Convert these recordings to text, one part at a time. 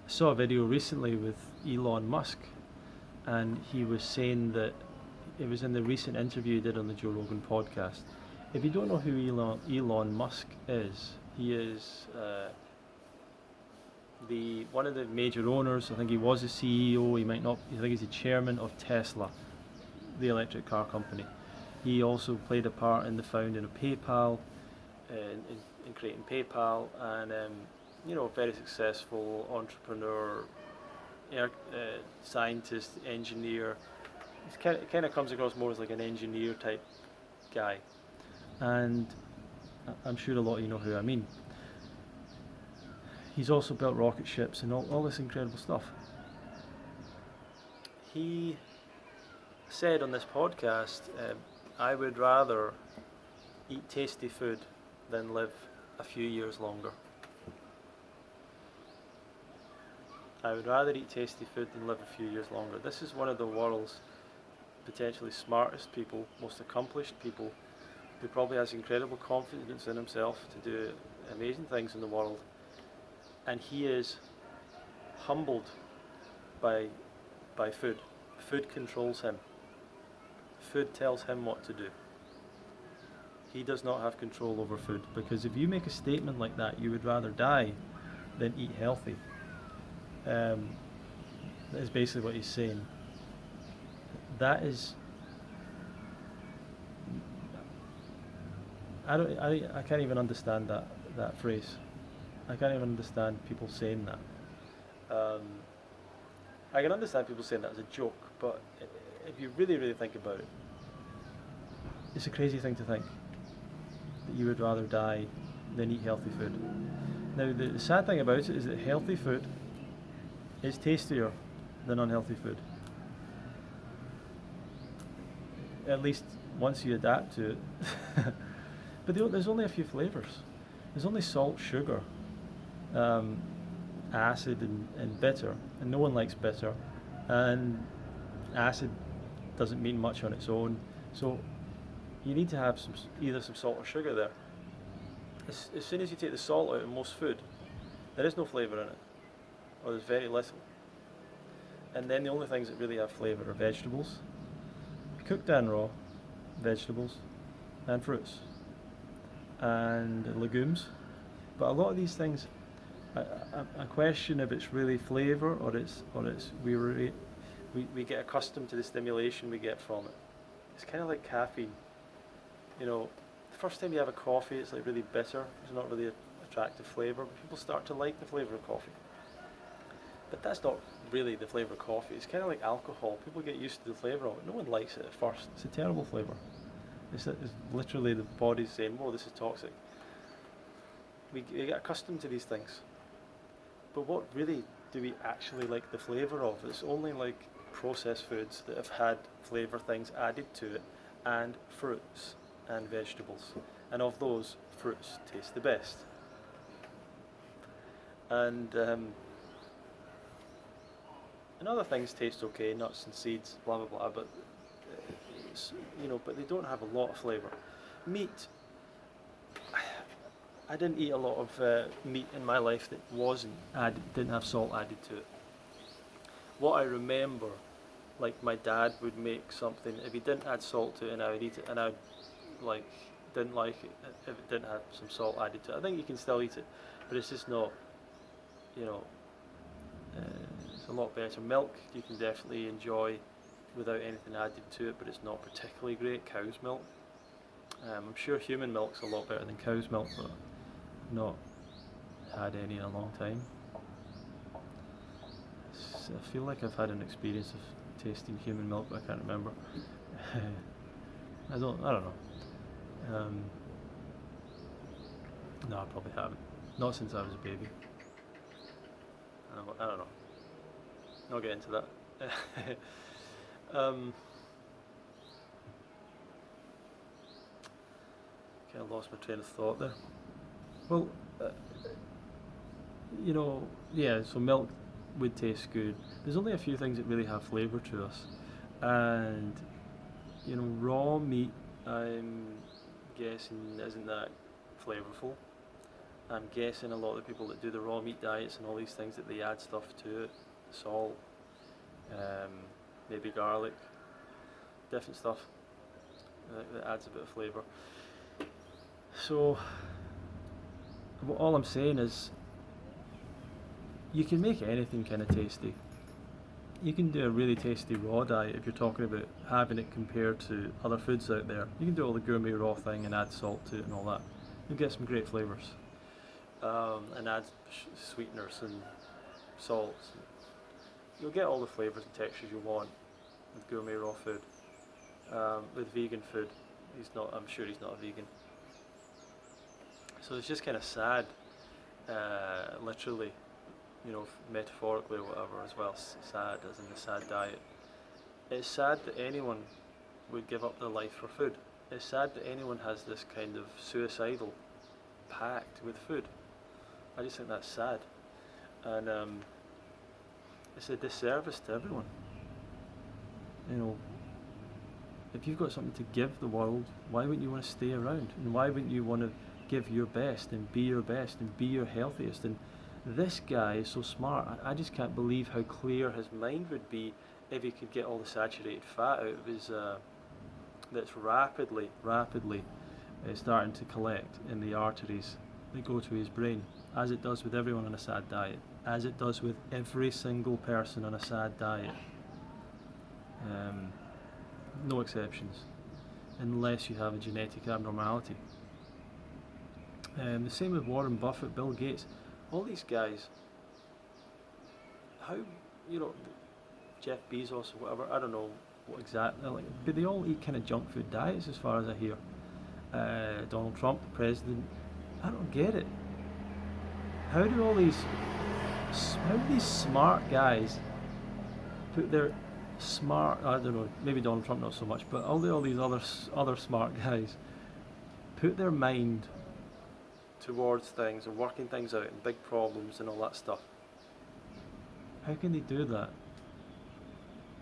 I saw a video recently with Elon Musk, and he was saying that it was in the recent interview he did on the Joe Rogan podcast. If you don't know who Elon Musk is, he is the one of the major owners. I think he was the CEO. He might not. I think he's the chairman of Tesla, the electric car company. He also played a part in the founding of PayPal, in creating PayPal, and very successful entrepreneur, scientist, engineer. He kind of comes across more as like an engineer type guy, and I'm sure a lot of you know who I mean. He's also built rocket ships and all this incredible stuff. He said on this podcast, I would rather eat tasty food than live a few years longer. I would rather eat tasty food than live a few years longer. This is one of the world's potentially smartest people, most accomplished people, who probably has incredible confidence in himself to do amazing things in the world. And he is humbled by food. Food controls him. Food tells him what to do. He does not have control over food, because if you make a statement like that, you would rather die than eat healthy. That is basically what he's saying. That is, I can't even understand that phrase. I can't even understand people saying that. I can understand people saying that as a joke, but if you really, really think about it, it's a crazy thing to think that you would rather die than eat healthy food. Now, the sad thing about it is that healthy food is tastier than unhealthy food. At least once you adapt to it. But there's only a few flavours. There's only salt, sugar, acid and bitter, and no one likes bitter. And acid doesn't mean much on its own, so you need to have either some salt or sugar there. As soon as you take the salt out of most food, there is no flavour in it, or there's very little. And then the only things that really have flavour are vegetables, cooked and raw vegetables, and fruits, and legumes. But a lot of these things, I question if it's really flavour or it's we get accustomed to the stimulation we get from it. It's kind of like caffeine. The first time you have a coffee, it's like really bitter. It's not really an attractive flavour, but people start to like the flavour of coffee. But that's not really the flavour of coffee. It's kind of like alcohol. People get used to the flavour of it. No one likes it at first. It's a terrible flavour. It's literally the body saying, "Whoa, this is toxic." We get accustomed to these things. But what really do we actually like the flavour of? It's only like processed foods that have had flavour things added to it, and fruits and vegetables. And of those, fruits taste the best. And other things taste okay, nuts and seeds, blah blah blah. But but they don't have a lot of flavour. Meat. I didn't eat a lot of meat in my life that didn't have salt added to it. What I remember, like my dad would make something, if he didn't add salt to it, and I would eat it, and I didn't like it if it didn't have some salt added to it. I think you can still eat it, but it's just not, it's a lot better. Milk you can definitely enjoy without anything added to it, but it's not particularly great. Cow's milk. I'm sure human milk's a lot better than cow's milk, but not had any in a long time. I feel like I've had an experience of tasting human milk, but I can't remember. I don't know. No, I probably haven't. Not since I was a baby. I don't know. Not get into that. Kind of lost my train of thought there. Well, yeah, so milk would taste good. There's only a few things that really have flavour to us. And, raw meat, I'm guessing, isn't that flavourful. I'm guessing a lot of the people that do the raw meat diets and all these things, that they add stuff to it, salt, um, maybe garlic, different stuff that adds a bit of flavour. So all I'm saying is, you can make anything kind of tasty. You can do a really tasty raw diet if you're talking about having it compared to other foods out there. You can do all the gourmet raw thing and add salt to it and all that. You'll get some great flavours. And add sweeteners and salts. You'll get all the flavours and textures you want with gourmet raw food. With vegan food, I'm sure he's not a vegan. So it's just kind of sad, literally, metaphorically or whatever as well. Sad, as in the sad diet. It's sad that anyone would give up their life for food. It's sad that anyone has this kind of suicidal pact with food. I just think that's sad, and it's a disservice to everyone. If you've got something to give the world, why wouldn't you want to stay around? And why wouldn't you want to give your best and be your best and be your healthiest? And this guy is so smart. I just can't believe how clear his mind would be if he could get all the saturated fat out of his that's rapidly starting to collect in the arteries that go to his brain, as it does with everyone on a sad diet, as it does with every single person on a sad diet. No exceptions, unless you have a genetic abnormality. The same with Warren Buffett, Bill Gates, all these guys. How, Jeff Bezos or whatever, I don't know what exactly, but they all eat kind of junk food diets as far as I hear. Donald Trump, the president, I don't get it. How do these smart guys put their I don't know, maybe Donald Trump not so much, but all these other smart guys put their mind towards things and working things out and big problems and all that stuff? How can they do that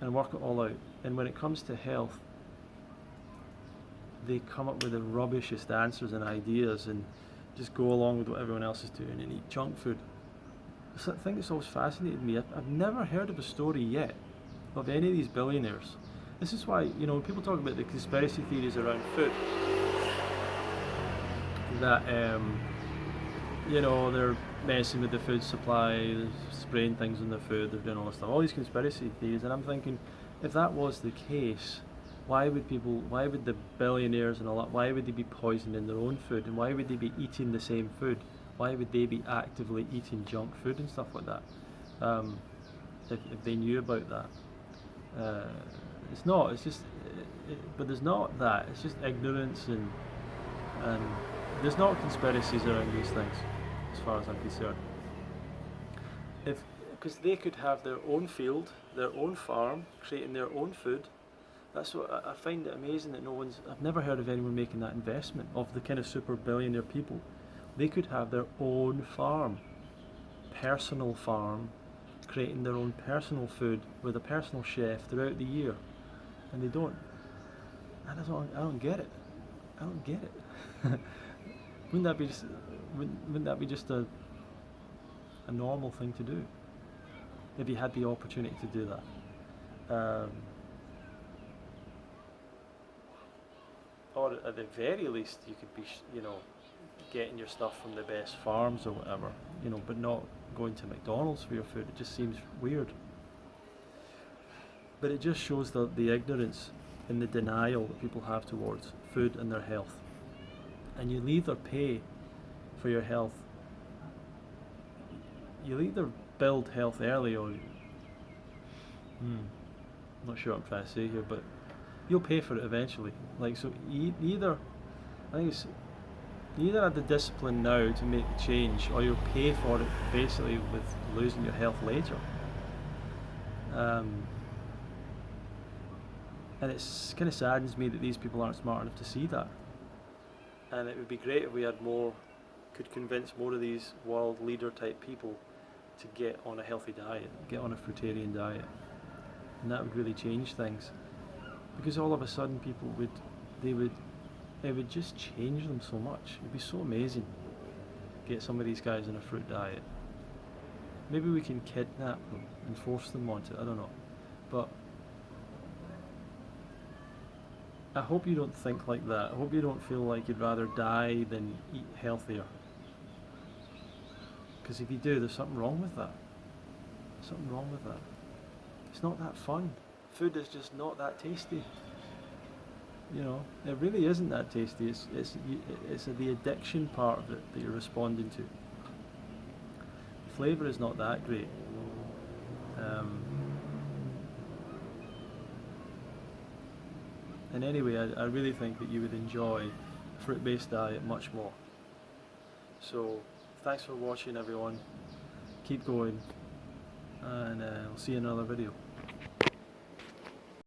and work it all out? And when it comes to health, they come up with the rubbishest answers and ideas and just go along with what everyone else is doing and eat junk food. It's that thing that's always fascinated me. I've never heard of a story yet of any of these billionaires. This is why, when people talk about the conspiracy theories around food, that they're messing with the food supply, they're spraying things in the food, they're doing all this stuff, all these conspiracy theories, and I'm thinking, if that was the case, why would the billionaires and all that, why would they be poisoning their own food, and why would they be eating the same food? Why would they be actively eating junk food and stuff like that? If they knew about that. But there's not that, it's just ignorance and there's not conspiracies around these things, as far as I'm concerned. Because they could have their own field, their own farm, creating their own food. That's what I find it amazing that I've never heard of anyone making that investment, of the kind of super billionaire people. They could have their own farm, personal farm, creating their own personal food with a personal chef throughout the year, and they don't. I don't get it. I don't get it. Wouldn't that be just a normal thing to do if you had the opportunity to do that? Or at the very least, you could be, getting your stuff from the best farms or whatever, but not going to McDonald's for your food. It just seems weird. But it just shows the ignorance and the denial that people have towards food and their health. And you'll either pay for your health, you'll either build health early or, I'm not sure what I'm trying to say here, but you'll pay for it eventually. So you either have the discipline now to make the change, or you'll pay for it basically with losing your health later. And it's kind of saddens me that these people aren't smart enough to see that. And it would be great if we could convince more of these world leader type people to get on a healthy diet, get on a fruitarian diet, and that would really change things. Because all of a sudden it would just change them so much. It'd be so amazing. get some of these guys on a fruit diet. Maybe we can kidnap them and force them onto it, I don't know. But I hope you don't think like that. I hope you don't feel like you'd rather die than eat healthier. Because if you do, there's something wrong with that. Something wrong with that. It's not that fun. Food is just not that tasty. You know, it really isn't that tasty. It's the addiction part of it that you're responding to. The flavour is not that great. And anyway, I really think that you would enjoy a fruit-based diet much more. So, thanks for watching, everyone. Keep going, and I'll see you in another video.